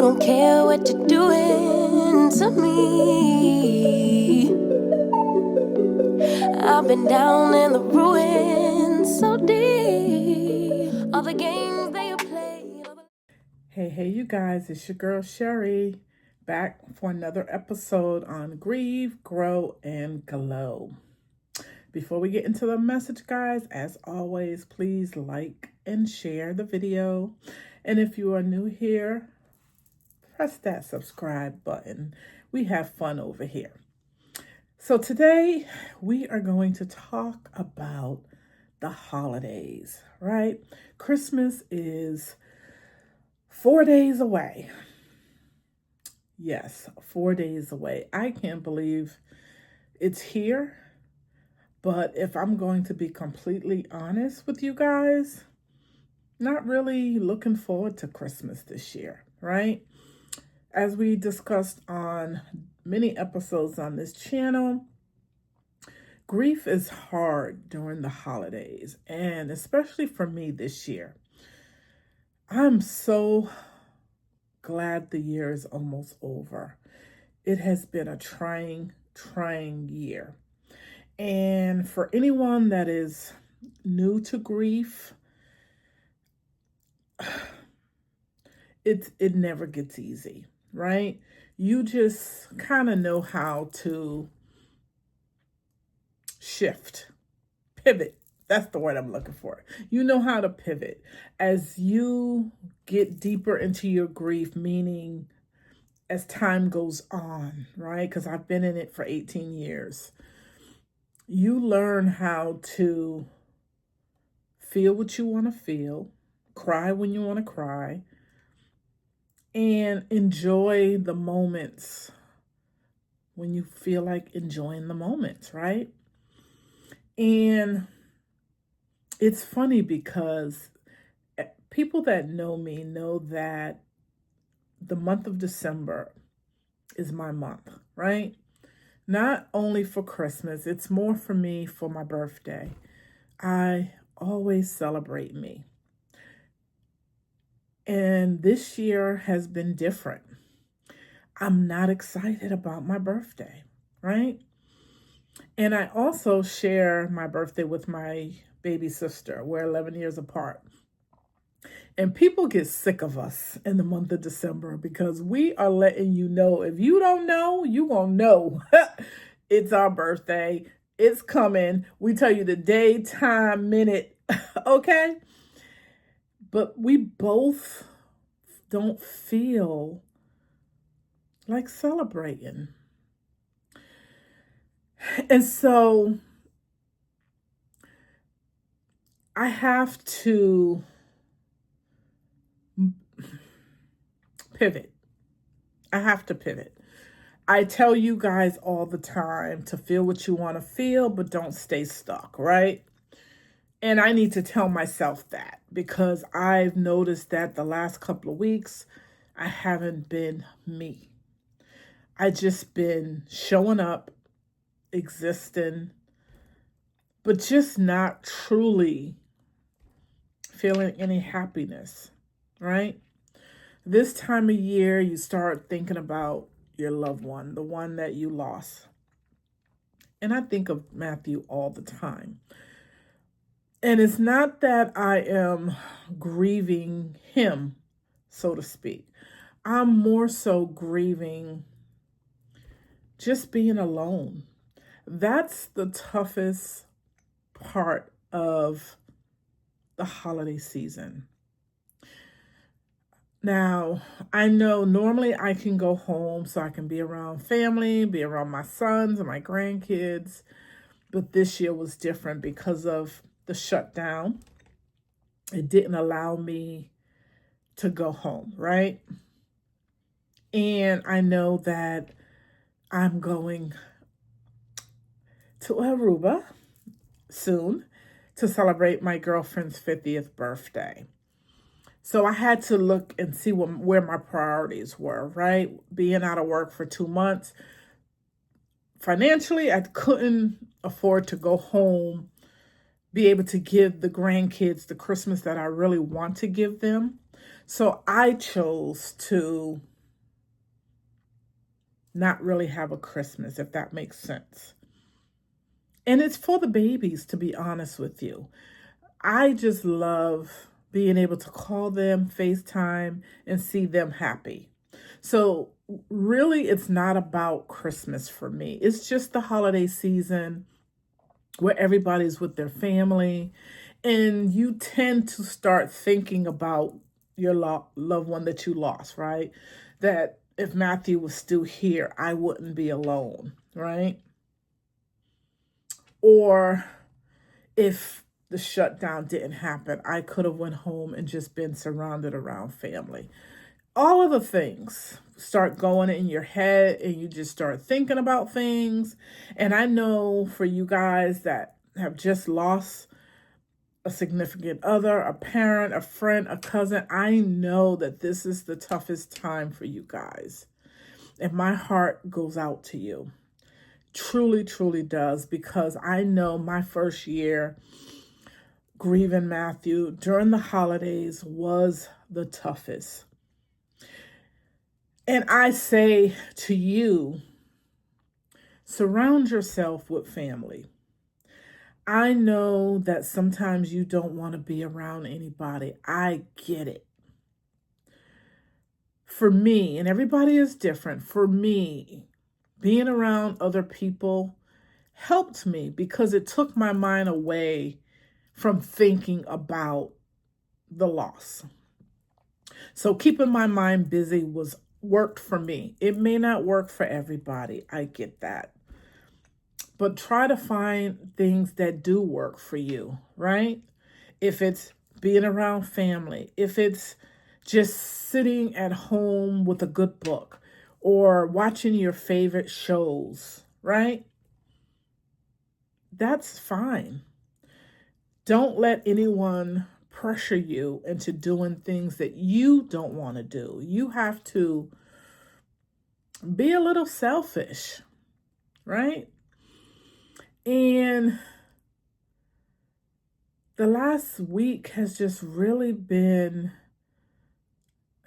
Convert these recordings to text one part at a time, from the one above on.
don't care what you're doing to me. I've been down in the ruins so deep. All the games they play. Hey, you guys, it's your girl Sherry back for another episode on Grieve, Grow, and Glow. Before we get into the message, guys, as always, please like and share the video. And if you are new here, press that subscribe button. We have fun over here. So today we are going to talk about the holidays, right? Christmas is 4 days away. Yes, 4 days away. I can't believe it's here. But if I'm going to be completely honest with you guys, not really looking forward to Christmas this year, right? As we discussed on many episodes on this channel, grief is hard during the holidays, and especially for me this year. I'm so glad the year is almost over. It has been a trying year. And for anyone that is new to grief, it never gets easy, right? You just kind of know how to shift, pivot. That's the word I'm looking for. You know how to pivot as you get deeper into your grief, meaning as time goes on, right? Because I've been in it for 18 years. You learn how to feel what you want to feel, cry when you want to cry, and enjoy the moments when you feel like enjoying the moments, right? And it's funny because people that know me know that the month of December is my month, right? Not only for Christmas, it's more for me for my birthday. I always celebrate me. And this year has been different. I'm not excited about my birthday, right? And I also share my birthday with my baby sister. We're 11 years apart. And people get sick of us in the month of December because we are letting you know. If you don't know, you gonna know. It's our birthday. It's coming. We tell you the day, time, minute, okay? But we both don't feel like celebrating. And so I have to pivot. I have to pivot. I tell you guys all the time to feel what you want to feel, but don't stay stuck, right? And I need to tell myself that because I've noticed that the last couple of weeks, I haven't been me. I just been showing up, existing, but just not truly feeling any happiness, right? This time of year, you start thinking about your loved one, the one that you lost. And I think of Matthew all the time. And it's not that I am grieving him, so to speak. I'm more so grieving just being alone. That's the toughest part of the holiday season. Now, I know normally I can go home so I can be around family, be around my sons and my grandkids, but this year was different because of the shutdown. It didn't allow me to go home, right? And I know that I'm going to Aruba soon to celebrate my girlfriend's 50th birthday. So I had to look and see where my priorities were, right? Being out of work for 2 months. Financially, I couldn't afford to go home, be able to give the grandkids the Christmas that I really want to give them. So I chose to not really have a Christmas, if that makes sense. And it's for the babies, to be honest with you. I just love being able to call them, FaceTime, and see them happy. So, really, it's not about Christmas for me. It's just the holiday season where everybody's with their family, and you tend to start thinking about your loved one that you lost, right? That if Matthew was still here, I wouldn't be alone, right? Or if the shutdown didn't happen, I could have went home and just been surrounded around family. All of the things start going in your head, and you just start thinking about things. And I know for you guys that have just lost a significant other, a parent, a friend, a cousin, I know that this is the toughest time for you guys. And my heart goes out to you. Truly, truly does, because I know my first year grieving Matthew during the holidays was the toughest. And I say to you, surround yourself with family. I know that sometimes you don't want to be around anybody. I get it. For me, and everybody is different, for me, being around other people helped me because it took my mind away from thinking about the loss. So keeping my mind busy worked for me. It may not work for everybody. I get that. But try to find things that do work for you, right? If it's being around family, if it's just sitting at home with a good book or watching your favorite shows, right? That's fine. Don't let anyone pressure you into doing things that you don't want to do. You have to be a little selfish, right? And the last week has just really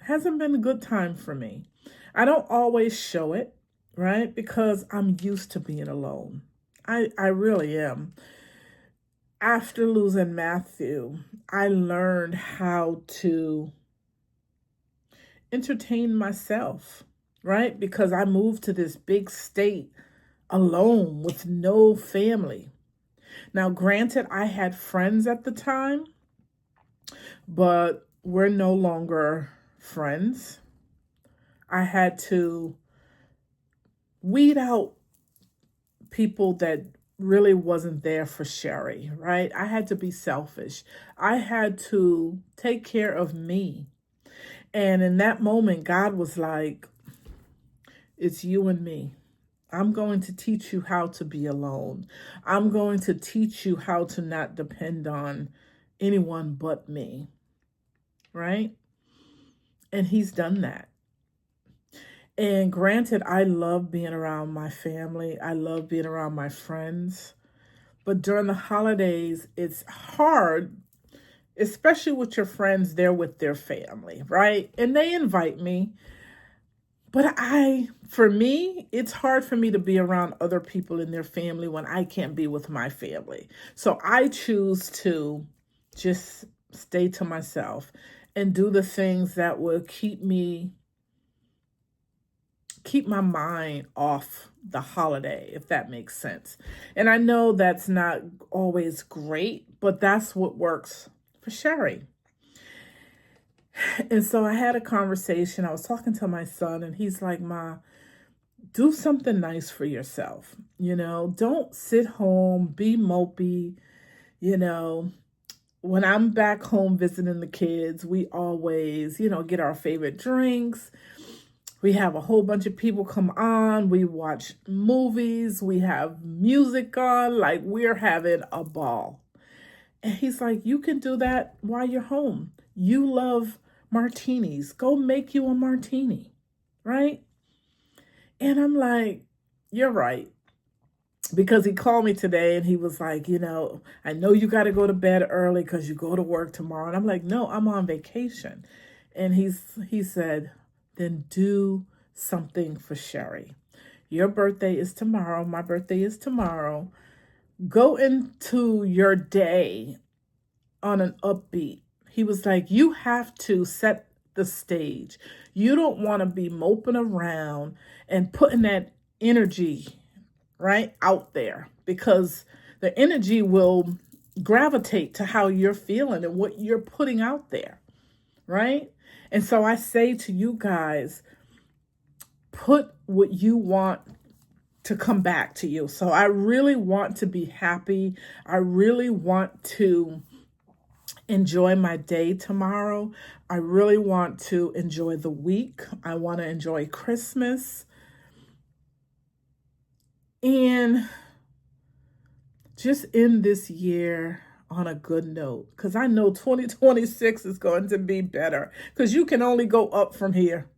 hasn't been a good time for me. I don't always show it, right? Because I'm used to being alone. I really am. After losing Matthew, I learned how to entertain myself, right? Because I moved to this big state alone with no family. Now, granted, I had friends at the time, but we're no longer friends. I had to weed out people that really wasn't there for Sherry, right? I had to be selfish. I had to take care of me. And in that moment, God was like, it's you and me. I'm going to teach you how to be alone. I'm going to teach you how to not depend on anyone but me, right? And he's done that. And granted, I love being around my family. I love being around my friends. But during the holidays, it's hard, especially with your friends, they're with their family, right? And they invite me. But for me, it's hard for me to be around other people in their family when I can't be with my family. So I choose to just stay to myself and do the things that will keep my mind off the holiday, if that makes sense. And I know that's not always great, but that's what works for Sherry. And so I had a conversation. I was talking to my son, and he's like, Ma, do something nice for yourself. Don't sit home, be mopey. When I'm back home visiting the kids, we always, get our favorite drinks. We have a whole bunch of people come on. We watch movies. We have music on. Like, we're having a ball. And he's like, you can do that while you're home. You love martinis. Go make you a martini, right? And I'm like, you're right. Because he called me today and he was like, I know you got to go to bed early because you go to work tomorrow. And I'm like, no, I'm on vacation. And he said, then do something for Sherry. Your birthday is tomorrow. My birthday is tomorrow. Go into your day on an upbeat. He was like, you have to set the stage. You don't want to be moping around and putting that energy right out there, because the energy will gravitate to how you're feeling and what you're putting out there, right? And so I say to you guys, put what you want to come back to you. So I really want to be happy. I really want to enjoy my day tomorrow. I really want to enjoy the week. I want to enjoy Christmas. And just end this year on a good note, because I know 2026 is going to be better, because you can only go up from here.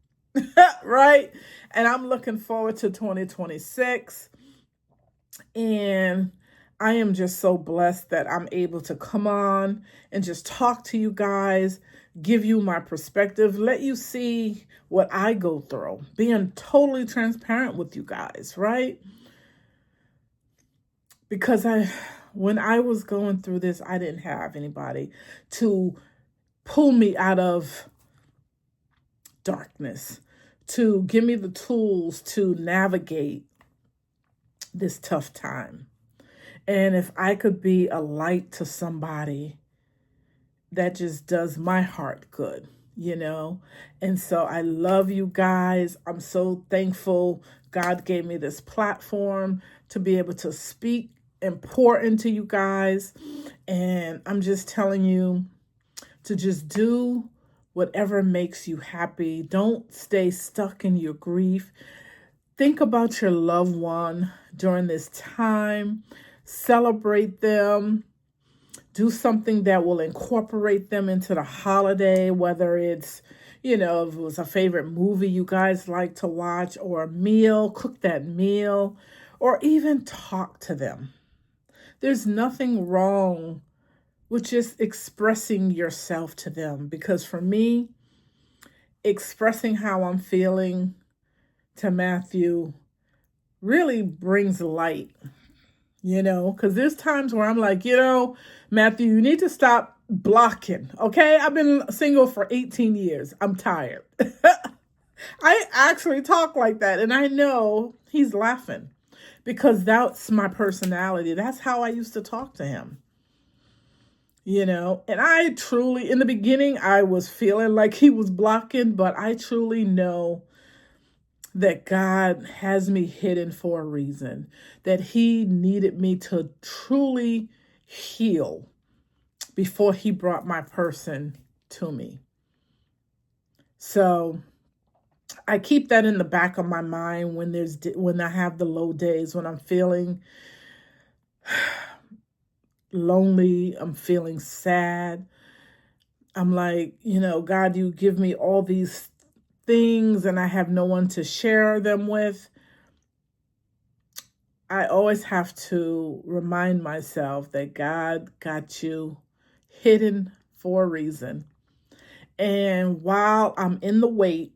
Right? And I'm looking forward to 2026. And I am just so blessed that I'm able to come on and just talk to you guys, give you my perspective, let you see what I go through, being totally transparent with you guys, right? Because when I was going through this, I didn't have anybody to pull me out of darkness, to give me the tools to navigate this tough time. And if I could be a light to somebody, that just does my heart good, you know? And so I love you guys. I'm so thankful God gave me this platform to be able to speak and pour into you guys. And I'm just telling you to just do whatever makes you happy. Don't stay stuck in your grief. Think about your loved one during this time. Celebrate them. Do something that will incorporate them into the holiday, whether it's, if it was a favorite movie you guys like to watch, or a meal, cook that meal, or even talk to them. There's nothing wrong with just expressing yourself to them, because for me, expressing how I'm feeling to Matthew really brings light, because there's times where I'm like, Matthew, you need to stop blocking, okay? I've been single for 18 years. I'm tired. I actually talk like that, and I know he's laughing, because that's my personality. That's how I used to talk to him. And I truly, in the beginning, I was feeling like he was blocking, but I truly know that God has me hidden for a reason, that he needed me to truly heal before he brought my person to me. So I keep that in the back of my mind when I have the low days, when I'm feeling lonely, I'm feeling sad. I'm like, God, you give me all these things and I have no one to share them with. I always have to remind myself that God got you hidden for a reason. And while I'm in the wait,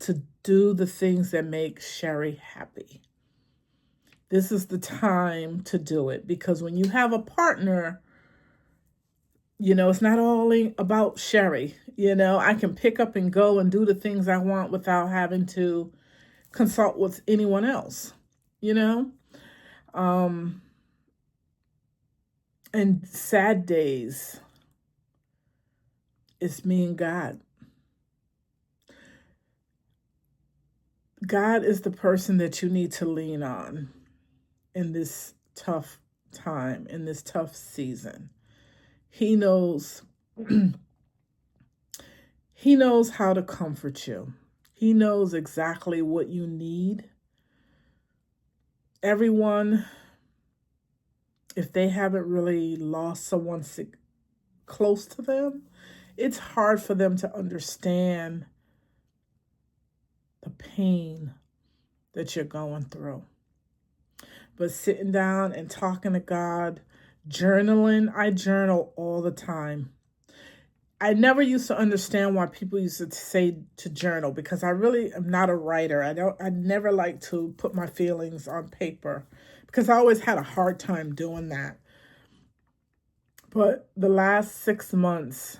to do the things that make Sherry happy, this is the time to do it. Because when you have a partner, it's not all about Sherry. I can pick up and go and do the things I want without having to consult with anyone else, and sad days, it's me and God. God is the person that you need to lean on in this tough time, in this tough season. He knows He knows how to comfort you. He knows exactly what you need. Everyone, if they haven't really lost someone close to them, it's hard for them to understand the pain that you're going through. But sitting down and talking to God, journaling, I journal all the time. I never used to understand why people used to say to journal, because I really am not a writer. I never like to put my feelings on paper because I always had a hard time doing that. But the last 6 months,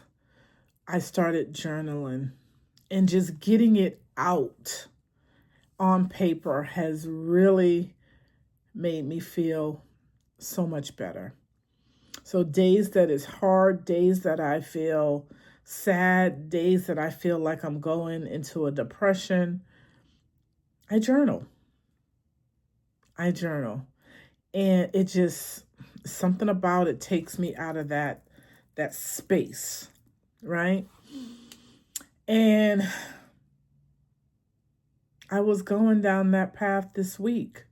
I started journaling, and just getting it out on paper has really made me feel so much better. So days that is hard, days that I feel sad, days that I feel like I'm going into a depression, I journal. I journal. And it just, something about it takes me out of that space, right? And I was going down that path this week.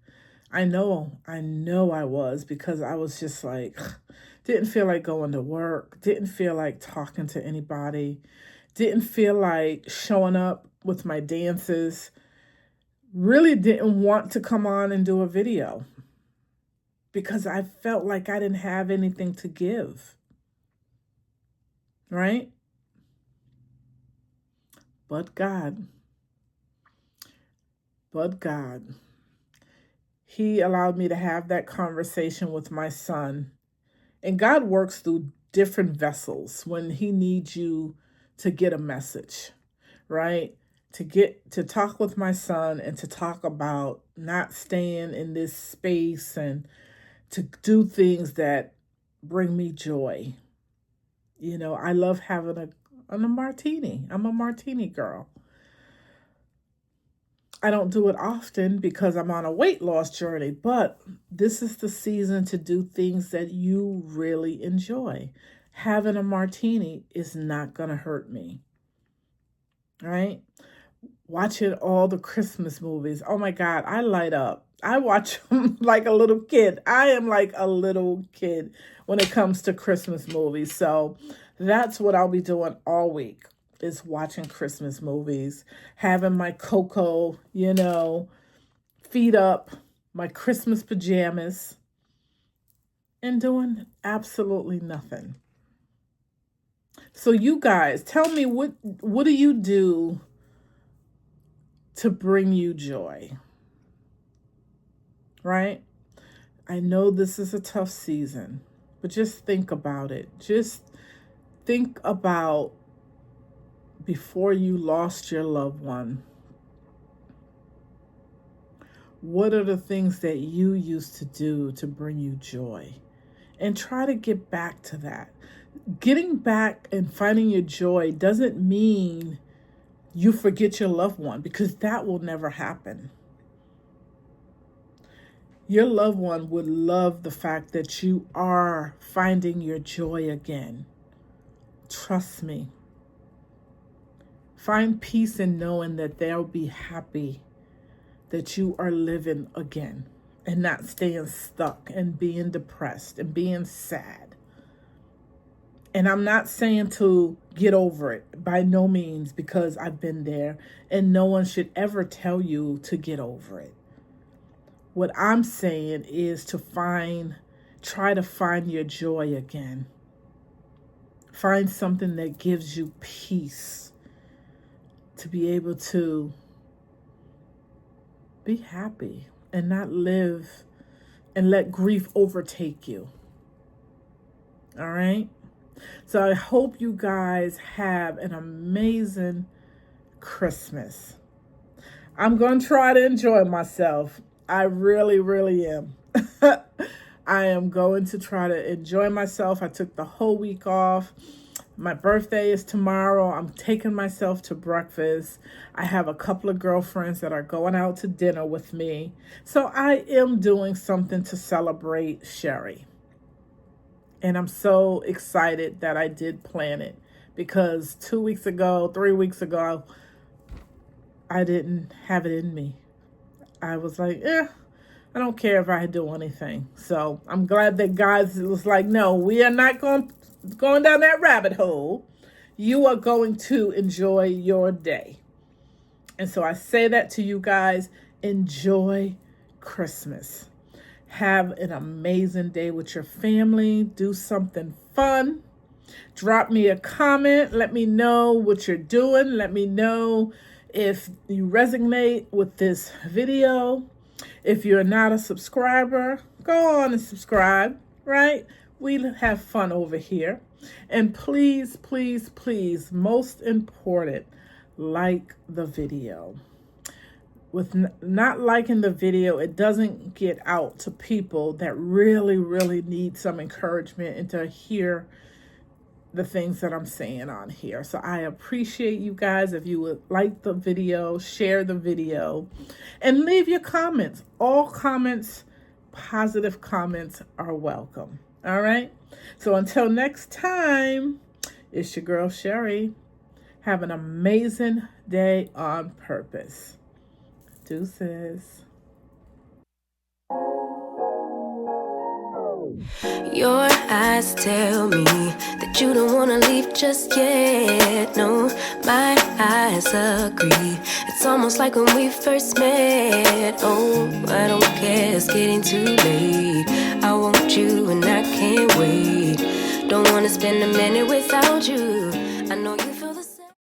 I know I was, because I was just like, didn't feel like going to work, didn't feel like talking to anybody, didn't feel like showing up with my dances, really didn't want to come on and do a video because I felt like I didn't have anything to give, right? But God, He allowed me to have that conversation with my son. And God works through different vessels when He needs you to get a message, right? To talk with my son and to talk about not staying in this space and to do things that bring me joy. You know, I love having a martini. I'm a martini girl. I don't do it often because I'm on a weight loss journey, but this is the season to do things that you really enjoy. Having a martini is not going to hurt me, right? Watching all the Christmas movies. Oh my God, I light up. I watch them like a little kid. I am like a little kid when it comes to Christmas movies. So that's what I'll be doing all week, is watching Christmas movies, having my cocoa, feet up, my Christmas pajamas, and doing absolutely nothing. So you guys, tell me, what do you do to bring you joy? Right? I know this is a tough season, but just think about it. Just think about before you lost your loved one. What are the things that you used to do to bring you joy? And try to get back to that. Getting back and finding your joy doesn't mean you forget your loved one, because that will never happen. Your loved one would love the fact that you are finding your joy again. Trust me. Find peace in knowing that they'll be happy that you are living again and not staying stuck and being depressed and being sad. And I'm not saying to get over it, by no means, because I've been there, and no one should ever tell you to get over it. What I'm saying is to try to find your joy again. Find something that gives you peace to be able to be happy and not live and let grief overtake you. All right? So I hope you guys have an amazing Christmas. I'm going to try to enjoy myself. I really, really am. I am going to try to enjoy myself. I took the whole week off. My birthday is tomorrow. I'm taking myself to breakfast. I have a couple of girlfriends that are going out to dinner with me. So I am doing something to celebrate Sherry. And I'm so excited that I did plan it, because 3 weeks ago, I didn't have it in me. I was like, I don't care if I do anything. So I'm glad that God was like, no, we are not going down that rabbit hole. You are going to enjoy your day. And so I say that to you guys, enjoy Christmas. Have an amazing day with your family. Do something fun. Drop me a comment. Let me know what you're doing. Let me know if you resonate with this video. If you're not a subscriber, go on and subscribe, right? We have fun over here. And please, please, please, most important, like the video. With not liking the video, it doesn't get out to people that really, really need some encouragement and to hear the things that I'm saying on here. So I appreciate you guys if you would like the video, share the video, and leave your comments. All comments, positive comments are welcome. All right? So until next time, it's your girl Sherry. Have an amazing day on purpose. Deuces. Your eyes tell me that you don't wanna leave just yet. No, my eyes agree. It's almost like when we first met. Oh, I don't care, it's getting too late. I want you and I can't wait. Don't wanna spend a minute without you. I know you